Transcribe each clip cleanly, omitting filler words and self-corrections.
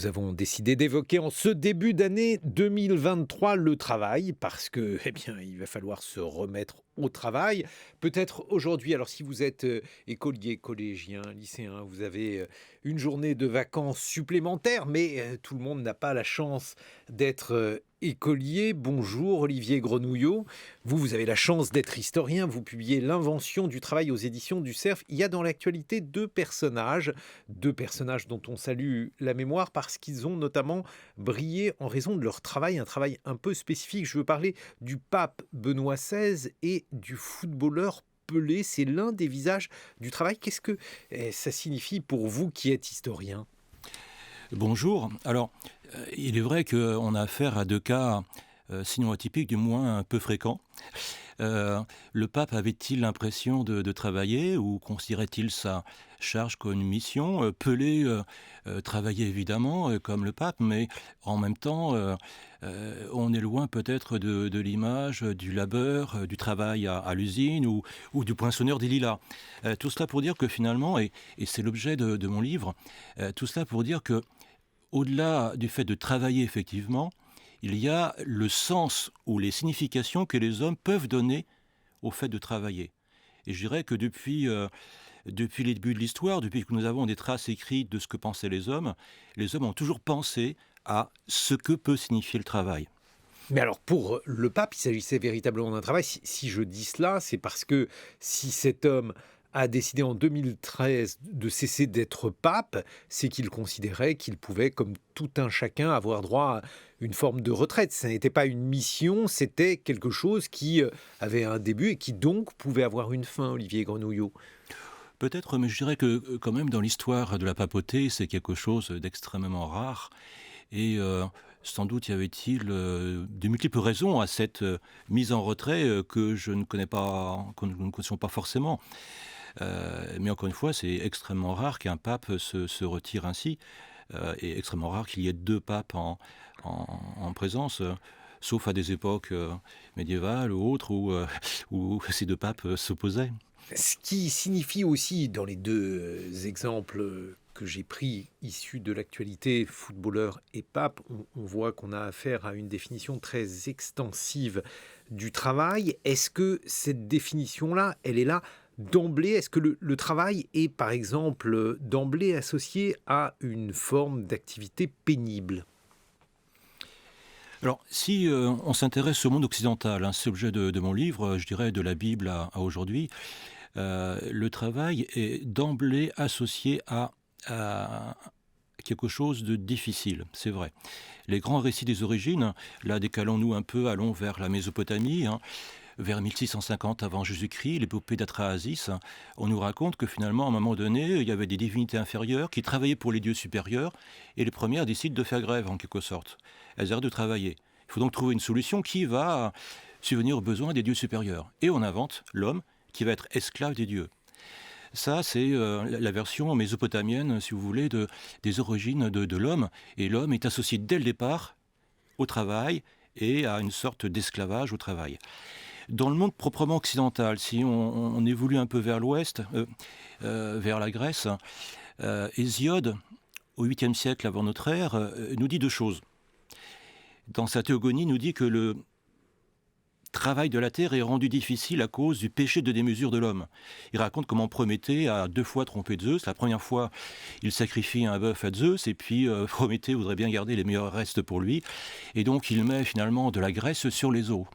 Nous avons décidé d'évoquer en ce début d'année 2023 le travail parce que, eh bien, il va falloir se remettre au travail. Peut-être aujourd'hui, alors si vous êtes écolier, collégien, lycéen, vous avez une journée de vacances supplémentaire, mais tout le monde n'a pas la chance d'être écolier. Bonjour Olivier Grenouillot. Vous avez la chance d'être historien. Vous publiez L'invention du travail aux éditions du Cerf. Il y a dans l'actualité deux personnages dont on salue la mémoire parce qu'ils ont notamment brillé en raison de leur travail, un travail un peu spécifique. Je veux parler du pape Benoît XVI et du footballeur Pelé. C'est l'un des visages du travail. Qu'est-ce que ça signifie pour vous qui êtes historien? Bonjour. Alors, il est vrai qu'on a affaire à deux cas, sinon atypiques, du moins un peu fréquents. Le pape avait-il l'impression de travailler ou considérait-il sa charge comme une mission? Pelé travaillait évidemment comme le pape, mais en même temps, on est loin peut-être de l'image du labeur, du travail à l'usine ou du poinçonneur des lilas. Tout cela pour dire que finalement, et c'est l'objet de mon livre, tout cela pour dire que au-delà du fait de travailler effectivement, il y a le sens ou les significations que les hommes peuvent donner au fait de travailler. Et je dirais que depuis les débuts de l'histoire, depuis que nous avons des traces écrites de ce que pensaient les hommes ont toujours pensé à ce que peut signifier le travail. Mais alors pour le pape, il s'agissait véritablement d'un travail. Si je dis cela, c'est parce que si cet homme a décidé en 2013 de cesser d'être pape, c'est qu'il considérait qu'il pouvait, comme tout un chacun, avoir droit à une forme de retraite. Ce n'était pas une mission, c'était quelque chose qui avait un début et qui donc pouvait avoir une fin, Olivier Grenouillot. Peut-être, mais je dirais que quand même dans l'histoire de la papauté, c'est quelque chose d'extrêmement rare. Et sans doute y avait-il de multiples raisons à cette mise en retrait que je ne connais pas, que nous ne connaissons pas forcément. Mais encore une fois, c'est extrêmement rare qu'un pape se retire ainsi, et extrêmement rare qu'il y ait deux papes en présence, sauf à des époques médiévales ou autres où, où ces deux papes s'opposaient. Ce qui signifie aussi, dans les deux exemples que j'ai pris, issus de l'actualité, footballeur et pape, on voit qu'on a affaire à une définition très extensive du travail. Est-ce que cette définition-là, elle est là d'emblée? Est-ce que le travail est, par exemple, d'emblée associé à une forme d'activité pénible? Alors, si on s'intéresse au monde occidental, hein, c'est l'objet de mon livre, je dirais de la Bible à aujourd'hui, le travail est d'emblée associé à quelque chose de difficile, c'est vrai. Les grands récits des origines, là décalons-nous un peu, allons vers la Mésopotamie, hein, vers 1650 avant Jésus-Christ, l'épopée d'Atrahasis, hein, on nous raconte que finalement, à un moment donné, il y avait des divinités inférieures qui travaillaient pour les dieux supérieurs, et les premières décident de faire grève, en quelque sorte. Elles arrêtent de travailler. Il faut donc trouver une solution qui va subvenir aux besoins des dieux supérieurs. Et on invente l'homme qui va être esclave des dieux. Ça, c'est la version mésopotamienne, si vous voulez, des origines de l'homme. Et l'homme est associé dès le départ au travail et à une sorte d'esclavage au travail. Dans le monde proprement occidental, si on évolue un peu vers l'ouest, vers la Grèce, Hésiode, au 8e siècle avant notre ère, nous dit deux choses. Dans sa Théogonie, nous dit que le travail de la terre est rendu difficile à cause du péché de démesure de l'homme. Il raconte comment Prométhée a deux fois trompé Zeus. La première fois, il sacrifie un bœuf à Zeus, et puis Prométhée voudrait bien garder les meilleurs restes pour lui, et donc il met finalement de la graisse sur les os.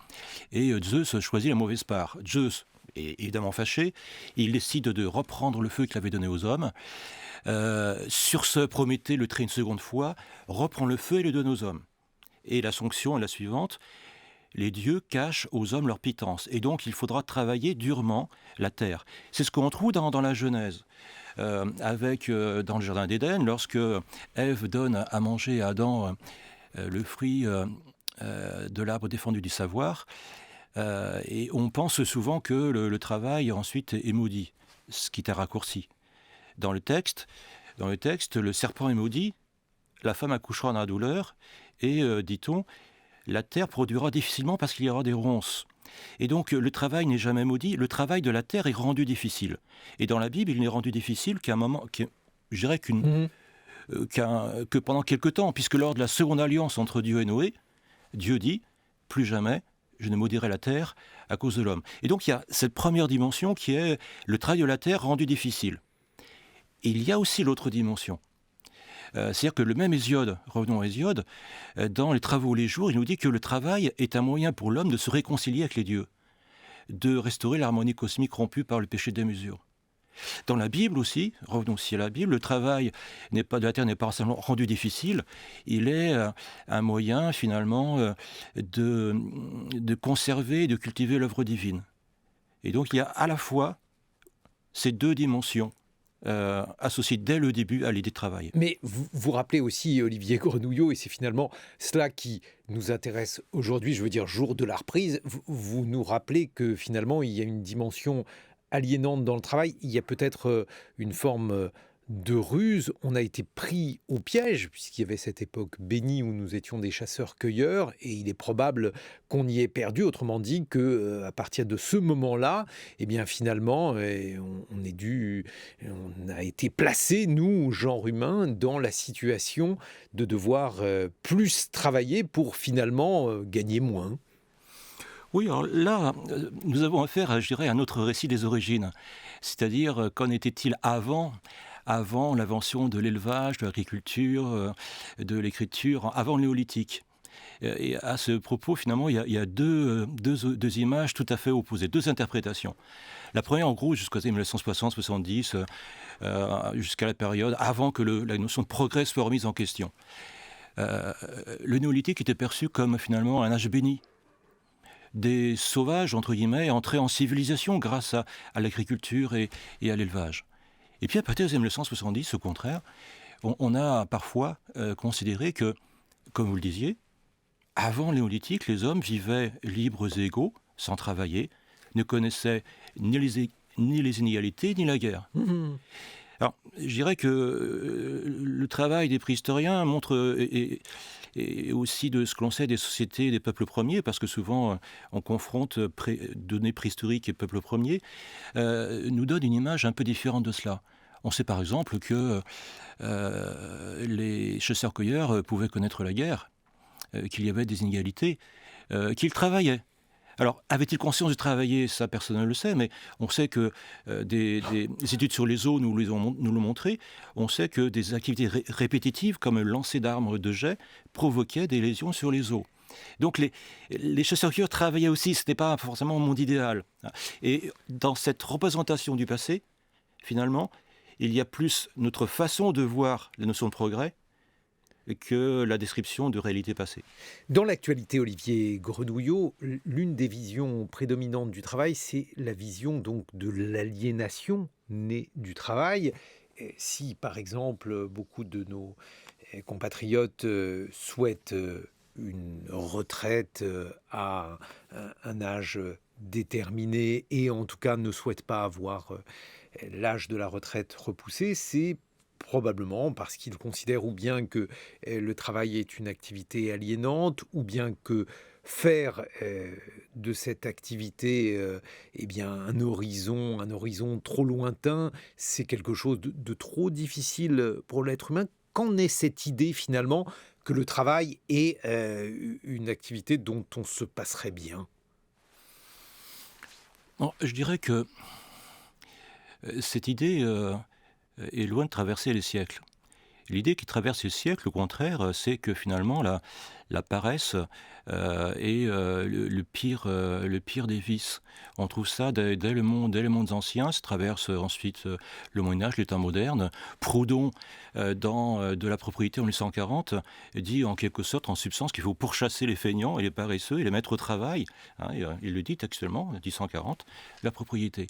Et Zeus choisit la mauvaise part. Zeus est évidemment fâché, il décide de reprendre le feu qu'il avait donné aux hommes. Sur ce, Prométhée le trie une seconde fois, reprend le feu et le donne aux hommes. Et la sanction est la suivante: les dieux cachent aux hommes leur pitance, et donc il faudra travailler durement la terre. C'est ce qu'on trouve dans la Genèse, dans le jardin d'Éden, lorsque Ève donne à manger à Adam le fruit de l'arbre défendu du savoir, et on pense souvent que le travail ensuite est maudit, ce qui est un raccourci. Dans le texte, le serpent est maudit, la femme accouchera dans la douleur, et, dit-on, la terre produira difficilement parce qu'il y aura des ronces. Et donc le travail n'est jamais maudit, le travail de la terre est rendu difficile. Et dans la Bible, il n'est rendu difficile qu'à un moment, je dirais que pendant quelque temps, puisque lors de la seconde alliance entre Dieu et Noé, Dieu dit « Plus jamais je ne maudirai la terre à cause de l'homme ». Et donc il y a cette première dimension qui est le travail de la terre rendu difficile. Et il y a aussi l'autre dimension. C'est-à-dire que le même Hésiode, revenons à Hésiode, dans les Travaux les jours, il nous dit que le travail est un moyen pour l'homme de se réconcilier avec les dieux, de restaurer l'harmonie cosmique rompue par le péché de démesure. Dans la Bible aussi, revenons aussi à la Bible, le travail de la terre n'est pas seulement rendu difficile, il est un moyen finalement de conserver et de cultiver l'œuvre divine. Et donc il y a à la fois ces deux dimensions associées dès le début à l'idée de travail. Mais vous rappelez aussi Olivier Grenouillot, et c'est finalement cela qui nous intéresse aujourd'hui, je veux dire jour de la reprise, vous nous rappelez que finalement il y a une dimension aliénante dans le travail, il y a peut-être une forme de ruse, on a été pris au piège, puisqu'il y avait cette époque bénie où nous étions des chasseurs-cueilleurs, et il est probable qu'on y ait perdu, autrement dit que à partir de ce moment-là, eh bien finalement, on a été placé, nous, genre humain, dans la situation de devoir plus travailler pour finalement gagner moins. Oui, alors là, nous avons affaire, je dirais, à un autre récit des origines. C'est-à-dire, qu'en était-il avant l'invention de l'élevage, de l'agriculture, de l'écriture, avant le néolithique. Et à ce propos, finalement, il y a deux images tout à fait opposées, deux interprétations. La première, en gros, jusqu'aux années 1960-70, jusqu'à la période avant que la notion de progrès soit remise en question. Le néolithique était perçu comme finalement un âge béni. Des sauvages, entre guillemets, entraient en civilisation grâce à l'agriculture et à l'élevage. Et puis à partir des années 1970, au contraire, on a parfois considéré que, comme vous le disiez, avant le néolithique, les hommes vivaient libres et égaux, sans travailler, ne connaissaient ni les inégalités ni la guerre. Mmh. Alors, je dirais que le travail des préhistoriens montre, et aussi de ce que l'on sait des sociétés des peuples premiers, parce que souvent on confronte données préhistoriques et peuples premiers, nous donne une image un peu différente de cela. On sait par exemple que les chasseurs-cueilleurs pouvaient connaître la guerre, qu'il y avait des inégalités, qu'ils travaillaient. Alors, avait-il conscience de travailler? Ça, personne ne le sait, mais on sait que des études sur les os nous l'ont montré. On sait que des activités répétitives, comme le lancer d'armes de jet, provoquaient des lésions sur les os. Donc, les chasseurs-cueilleurs travaillaient aussi, ce n'est pas forcément un monde idéal. Et dans cette représentation du passé, finalement, il y a plus notre façon de voir la notion de progrès que la description de réalité passée. Dans l'actualité, Olivier Grenouillot, l'une des visions prédominantes du travail, c'est la vision donc de l'aliénation née du travail. Et si, par exemple, beaucoup de nos compatriotes souhaitent une retraite à un âge déterminé et en tout cas ne souhaitent pas avoir l'âge de la retraite repoussé, c'est probablement parce qu'ils considèrent ou bien que le travail est une activité aliénante, ou bien que faire de cette activité eh bien, un horizon trop lointain, c'est quelque chose de trop difficile pour l'être humain. Qu'en est cette idée finalement que le travail est une activité dont on se passerait bien? Bon, je dirais que cette idée est loin de traverser les siècles. L'idée qui traverse les siècles, au contraire, c'est que finalement la paresse est le pire des vices. On trouve ça dès les mondes anciens, ça traverse ensuite le Moyen-Âge, les temps modernes. Proudhon, dans De la propriété en 1840, dit en quelque sorte, en substance, qu'il faut pourchasser les feignants et les paresseux et les mettre au travail. Hein, il le dit textuellement, 1840, la propriété.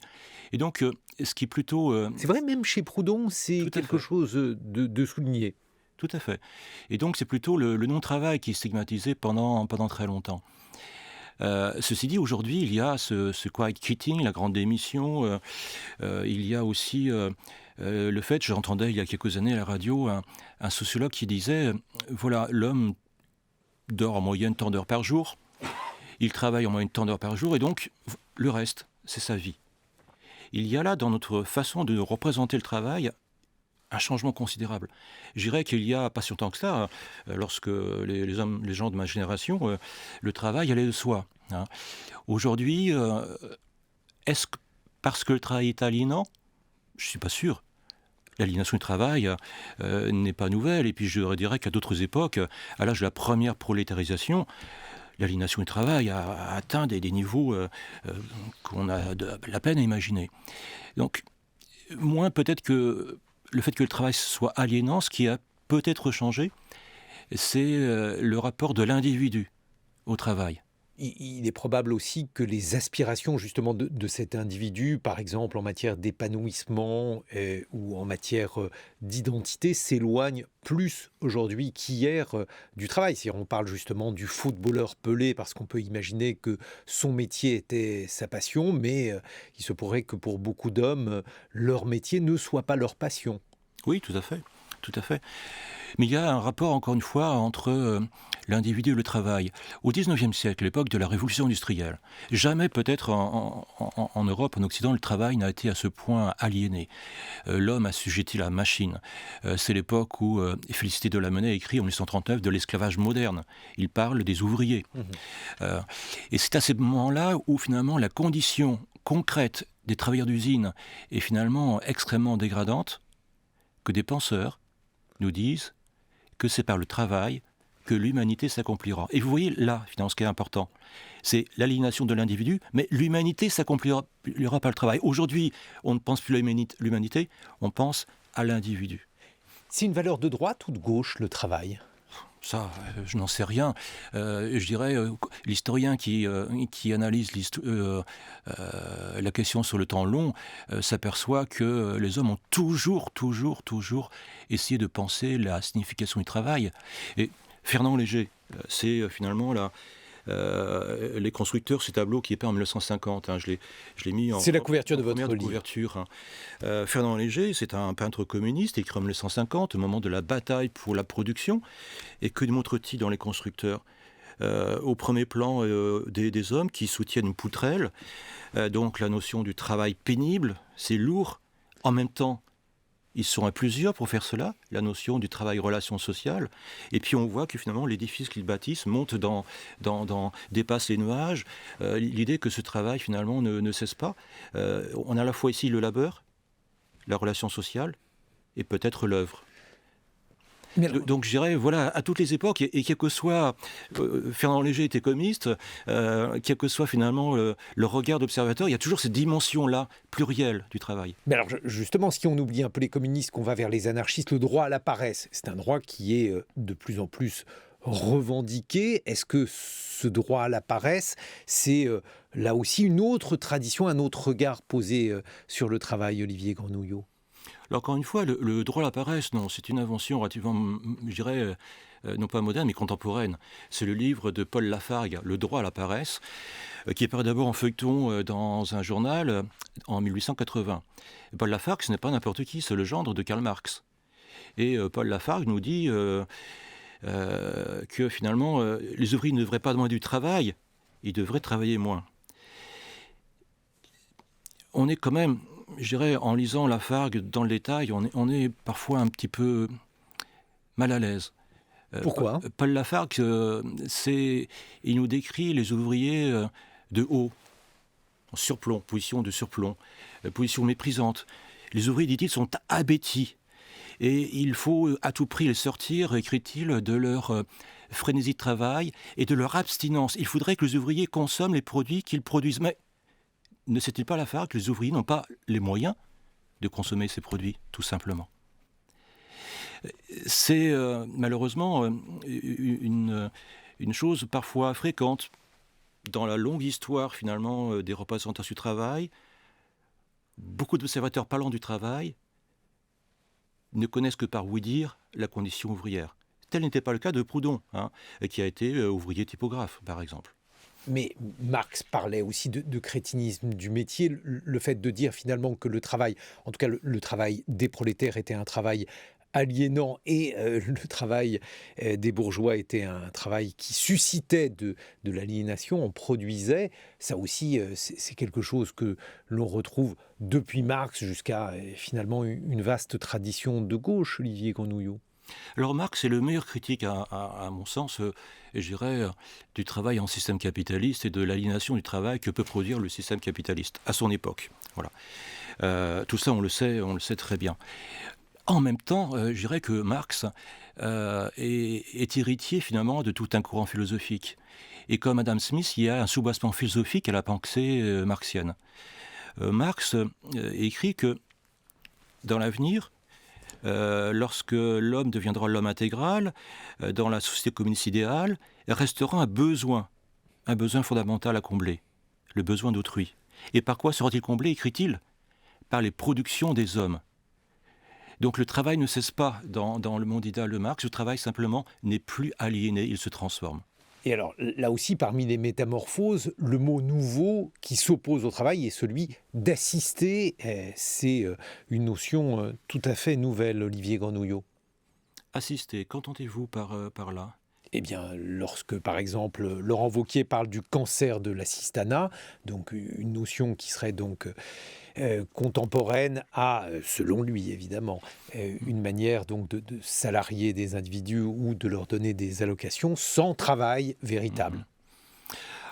Et donc, ce qui est plutôt... C'est vrai, même chez Proudhon, c'est quelque chose de souligné. Tout à fait. Et donc, c'est plutôt le non-travail qui est stigmatisé pendant très longtemps. Ceci dit, aujourd'hui, il y a ce quiet quitting, la grande démission. Il y a aussi le fait, j'entendais il y a quelques années à la radio, un sociologue qui disait, voilà, l'homme dort en moyenne tant d'heures par jour, il travaille en moyenne tant d'heures par jour, et donc, le reste, c'est sa vie. Il y a là, dans notre façon de représenter le travail, un changement considérable. Je dirais qu'il y a pas si longtemps que ça, lorsque les gens de ma génération, le travail allait de soi, hein. Aujourd'hui, est-ce que parce que le travail est aliénant? Je ne suis pas sûr. L'aliénation du travail n'est pas nouvelle. Et puis je dirais qu'à d'autres époques, à l'âge de la première prolétarisation, l'aliénation du travail a atteint des niveaux qu'on a de la peine à imaginer. Donc, moins peut-être que le fait que le travail soit aliénant, ce qui a peut-être changé, c'est le rapport de l'individu au travail. Il est probable aussi que les aspirations justement de cet individu, par exemple en matière d'épanouissement ou en matière d'identité, s'éloignent plus aujourd'hui qu'hier du travail. Si on parle justement du footballeur Pelé, parce qu'on peut imaginer que son métier était sa passion, mais il se pourrait que pour beaucoup d'hommes, leur métier ne soit pas leur passion. Oui, tout à fait. Tout à fait. Mais il y a un rapport, encore une fois, entre l'individu et le travail. Au XIXe siècle, l'époque de la révolution industrielle, jamais peut-être en Europe, en Occident, le travail n'a été à ce point aliéné. L'homme assujetti à la machine. C'est l'époque où Félicité Delamenay écrit en 1839 de l'esclavage moderne. Il parle des ouvriers. Euh, et c'est à ces moments-là où finalement la condition concrète des travailleurs d'usine est finalement extrêmement dégradante, que des penseurs nous disent que c'est par le travail que l'humanité s'accomplira. Et vous voyez là, finalement, ce qui est important, c'est l'aliénation de l'individu, mais l'humanité s'accomplira par le travail. Aujourd'hui, on ne pense plus à l'humanité, on pense à l'individu. C'est une valeur de droite ou de gauche, le travail? Ça, je n'en sais rien. Je dirais, l'historien qui analyse la question sur le temps long s'aperçoit que les hommes ont toujours essayé de penser la signification du travail. Et Fernand Léger, c'est finalement les constructeurs, ce tableau qui est peint en 1950, hein, je l'ai mis en... C'est la couverture de votre livre. Couverture, hein. Fernand Léger, c'est un peintre communiste écrit en 1950, au moment de la bataille pour la production. Et que montre-t-il dans les constructeurs? Au premier plan, des hommes qui soutiennent une poutrelle. Donc la notion du travail pénible, c'est lourd. En même temps, ils sont à plusieurs pour faire cela, la notion du travail relation sociale. Et puis on voit que finalement l'édifice qu'ils bâtissent monte dépasse les nuages. L'idée que ce travail finalement ne cesse pas. On a à la fois ici le labeur, la relation sociale et peut-être l'œuvre. Donc je dirais, voilà, à toutes les époques, et quel que soit, Fernand Léger était communiste, quel que soit finalement le regard d'observateur, il y a toujours cette dimension-là, plurielle du travail. Mais alors justement, si on oublie un peu les communistes, qu'on va vers les anarchistes, le droit à la paresse, c'est un droit qui est de plus en plus revendiqué. Est-ce que ce droit à la paresse, c'est là aussi une autre tradition, un autre regard posé sur le travail, Olivier Grenouillot? Alors, encore une fois, le droit à la paresse, non, c'est une invention relativement, je dirais, non pas moderne, mais contemporaine. C'est le livre de Paul Lafargue, Le droit à la paresse, qui est paru d'abord en feuilleton dans un journal en 1880. Paul Lafargue, ce n'est pas n'importe qui, c'est le gendre de Karl Marx. Et Paul Lafargue nous dit que finalement, les ouvriers ne devraient pas demander du travail, ils devraient travailler moins. On est quand même, je dirais, en lisant Lafargue dans le détail, on est parfois un petit peu mal à l'aise. Pourquoi? Paul Lafargue, il nous décrit les ouvriers de haut, en surplomb, position de surplomb, position méprisante. Les ouvriers, dit-il, sont abétis. Et il faut à tout prix les sortir, écrit-il, de leur frénésie de travail et de leur abstinence. Il faudrait que les ouvriers consomment les produits qu'ils produisent. Mais ne sait-il pas Lafargue que les ouvriers n'ont pas les moyens de consommer ces produits, tout simplement? C'est malheureusement une chose parfois fréquente dans la longue histoire finalement des représentants du travail. Beaucoup d'observateurs parlant du travail ne connaissent que par ouï-dire la condition ouvrière. Tel n'était pas le cas de Proudhon, hein, qui a été ouvrier typographe, par exemple. Mais Marx parlait aussi de crétinisme du métier, le fait de dire finalement que le travail, en tout cas le travail des prolétaires était un travail aliénant et le travail des bourgeois était un travail qui suscitait de l'aliénation, on produisait. Ça aussi, c'est quelque chose que l'on retrouve depuis Marx jusqu'à finalement une vaste tradition de gauche, Olivier Grenouillot. Alors Marx est le meilleur critique, à mon sens, je dirais, du travail en système capitaliste et de l'aliénation du travail que peut produire le système capitaliste à son époque. Voilà. Tout ça, on le sait très bien. En même temps, je dirais que Marx est héritier finalement de tout un courant philosophique. Et comme Adam Smith, il y a un soubassement philosophique à la pensée marxienne. Marx écrit que dans l'avenir, lorsque l'homme deviendra l'homme intégral, dans la société communiste idéale, restera un besoin fondamental à combler, le besoin d'autrui. Et par quoi sera-t-il comblé, écrit-il? Par les productions des hommes. Donc le travail ne cesse pas dans le monde idéal de Marx, le travail simplement n'est plus aliéné, il se transforme. Et alors là aussi, parmi les métamorphoses, le mot nouveau qui s'oppose au travail est celui d'assister. C'est une notion tout à fait nouvelle, Olivier Grenouillot. Assister, qu'entendez-vous par là? Eh bien, lorsque, par exemple, Laurent Wauquiez parle du cancer de l'assistanat, donc une notion qui serait donc contemporaine à, selon lui évidemment, une manière donc de salarier des individus ou de leur donner des allocations sans travail véritable. Mhm.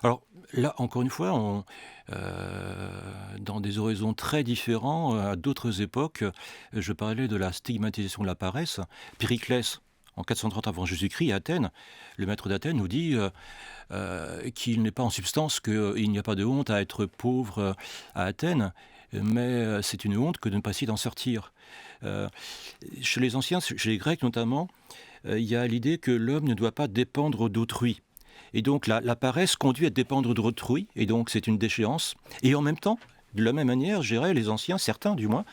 Alors là, encore une fois, dans des horizons très différents, à d'autres époques, je parlais de la stigmatisation de la paresse. Périclès, en 430 avant Jésus-Christ, à Athènes, le maître d'Athènes nous dit qu'il n'est pas en substance qu'il n'y a pas de honte à être pauvre à Athènes, mais c'est une honte que de ne pas essayer d'en sortir. Euh, Chez les anciens, chez les Grecs notamment, il y a l'idée que l'homme ne doit pas dépendre d'autrui. Et donc la paresse conduit à dépendre d'autrui, et donc c'est une déchéance. Et en même temps, de la même manière, je dirais, les anciens, certains du moins,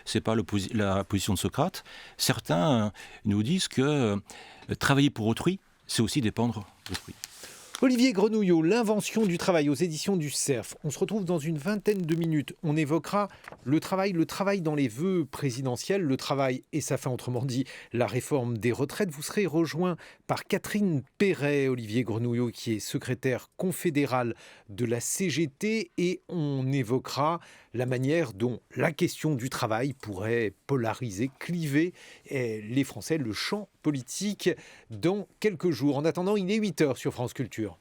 c'est pas la position de Socrate, certains nous disent que travailler pour autrui, c'est aussi dépendre d'autrui. Olivier Grenouillot, l'invention du travail aux éditions du Cerf. On se retrouve dans une vingtaine de minutes. On évoquera le travail dans les vœux présidentiels, le travail et sa fin, autrement dit, la réforme des retraites. Vous serez rejoint par Catherine Perret, Olivier Grenouillot, qui est secrétaire confédérale de la CGT, et on évoquera la manière dont la question du travail pourrait polariser, cliver les Français, le champ politique dans quelques jours. En attendant, il est 8h sur France Culture.